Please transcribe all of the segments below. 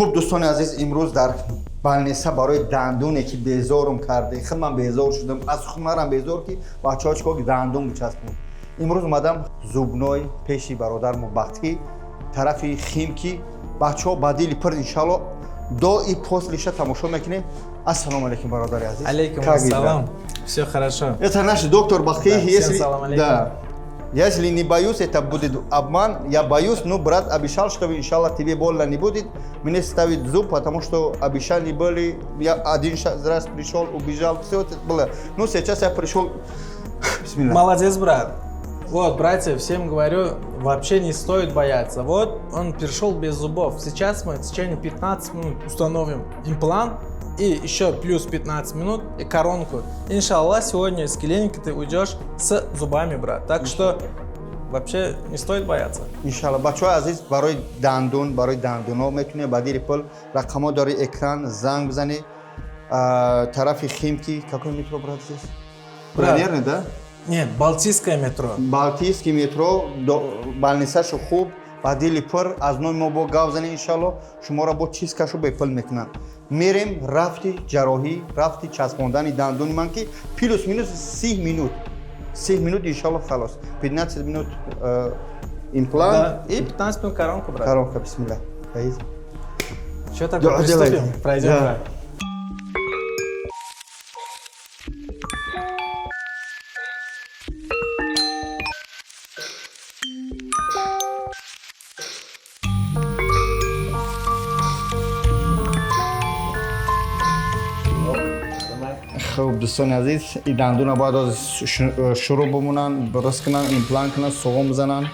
خب دوستان عزیز امروز در بالنسا برای دندونه که بیزارم کرده خیلی من بیزار شدم از خودم بیزار که بچه‌ها چیکار دندون بچسبون امروز اومدم زوبنوی پیشی برادر مبختی طرف خیم که بچه‌ها بدیل پر ان شاء الله до и после تماشا میکنه. السلام علیکم برادر عزیز. Алейкум ассалам. Все хорошо. Это наш доктор Бахти. Всем салам алейкум. Да. Если не боюсь, это будет обман. Я боюсь, но брат обещал, что иншаллах тебе больно не будет. Мне ставит зуб, потому что обещания были. Я один раз пришел, убежал, все это было. Ну сейчас я пришел. Бисмилlah. Молодец, брат. Вот, братья, всем говорю, вообще не стоит бояться. Вот, он пришел без зубов. Сейчас мы в течение 15 минут установим имплант. И еще плюс 15 минут и коронку. Иншаллах, сегодня из клиники ты уйдешь с зубами, брат. Так что вообще не стоит бояться. Иншаллах. Бачо азиз, барой дандуно метуне бадири пол рақамо дори экран занг бизани тарафи химки. Какой метро, брат, здесь? Наверное, да? Нет, Балтийское метро. Балтийский метро, больницашу хуб, бадили пор, аз ной мо бо гавзани иншалло, шумора бо чиз кашу бепл мекунан. Мерем рафти ҷарроҳӣ, рафти часпондани дандони ман ки плюс минус 30 минут. 30 минут иншалло халос. 15 минут имплант. Да, и 15 минут коронку, брат. Коронка, бисмилlah. Что такое, приступим? Пройдем, брат. خب دوستان عزیز این دندون باید از شروع بمونن درست کنن ایمپلانت کنن سوم بزنن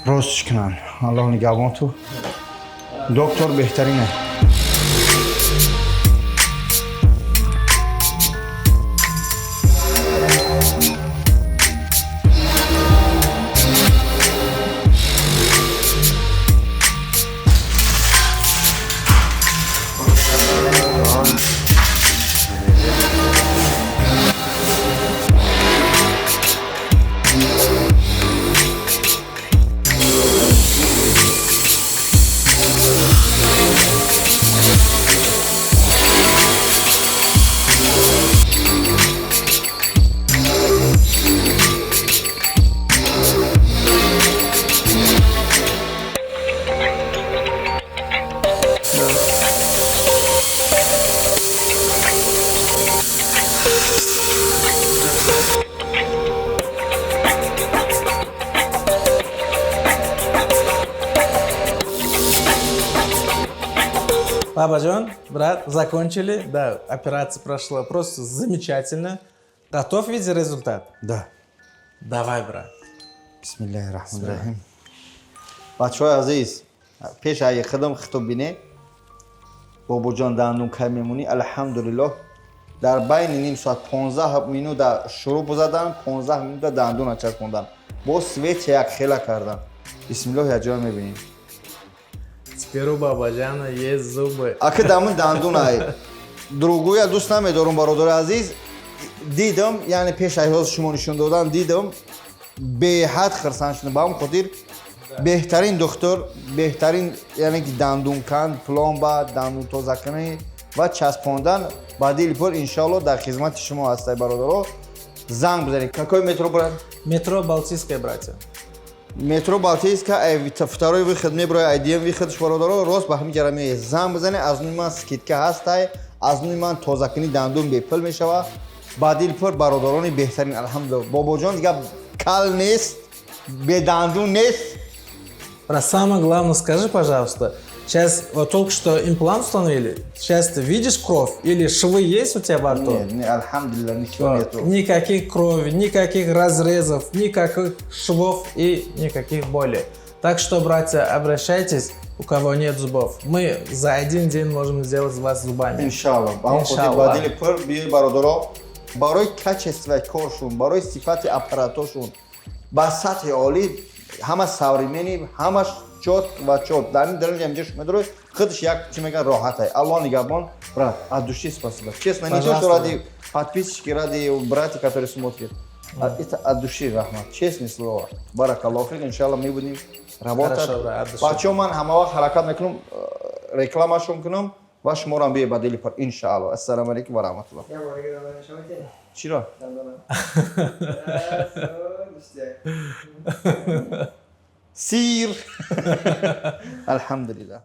راستش کنن الله نگهبان تو دکتر بهترینه Бабаджон, брат, закончили. Да, операция прошла просто замечательно. Готов видеть результат? Да. Давай, брат. бисмиллаҳи раҳмони раҳим бачаҳои азиз пеш ай қадам хитоб бине бобоҷон дандун кай мемонӣ алҳамдулиллоҳ дар байни ним соат 15 минута шуруъ задан 15 минута дандуна часпондан бо свет як хела кардан бисмиллоҳ яҷоя мебинем Теперь у Бабаджана есть зубы. ака дамин дандунай дурӯгӯя дӯст намедорам бародари азиз дидам яъне пеш айҳоз шумо нишон додан дидам беҳад хирсанд шудам ба ҳамн хотир беҳтарин доктор беҳтарин яъне ки дандункан пломба дандун тозакунӣ ва часпондан ба дили пол иншаллоҳ дар хизмати шумо ҳастай бародаро занг бизанед какой метро брат Метро Балтийское, братья. метро балтийская второй выход меброя один выход бародаро рост ба ҳамин ҷарамия занг бизане аз нӯи ман скидка ҳастай аз нӯи ман тозакунӣ дандун бепул мешава ба дили пол бародарони беҳтарин алҳамдулиллаҳ бобоҷон дигар кал нест бедандун нест. Брат, самое главное, скажи, пожалуйста, сейчас вот только что имплант установили, сейчас ты видишь кровь или швы есть у тебя во рту? Нет, алхамдулилlah, ничего нету. Никаких крови, никаких разрезов, никаких швов и никаких болей. Так что, братья, обращайтесь, у кого нет зубов. Мы за один день можем сделать вас зубами. Иншаллах. Бадили пор би бародаро барои качествои коршун, барои сифати аппаратошун ба сатҳи олӣ ҳама савремени ҳамаш чот ва чот дар ин дараҷа инҷа шумо медоред худш як чӣ мегӯянд роҳатай аллоҳ нигоҳбон брат от души спасибо честно не то что ради подписчики ради брати которые смотрят это от души рахмат честное слово баракаллоху фик иншаллах мы будем работать бачаҳо ман ҳама вақт ҳаракат мекунам рекламашон кунам ва шуморам бие ба дили пар иншаалло. Ассалому алейкум ва раҳматуллоҳ. Я бораги донаш шама ки? Чиро? Дандона. Сир. Алҳамдулиллаҳ.